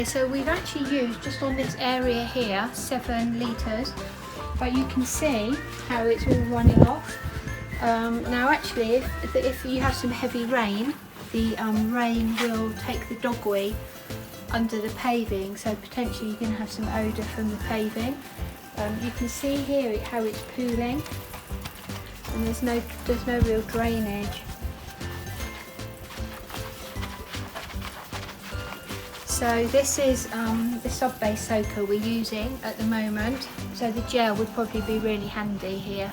So we've actually used, just on this area here, 7 litres, but you can see how it's all running off. Now actually, if you have some heavy rain, the rain will take the dogweed under the paving, so potentially you can have some odour from the paving. You can see here how it's pooling, and there's no real drainage. So this is the sub-base soaker we're using at the moment, so the gel would probably be really handy here.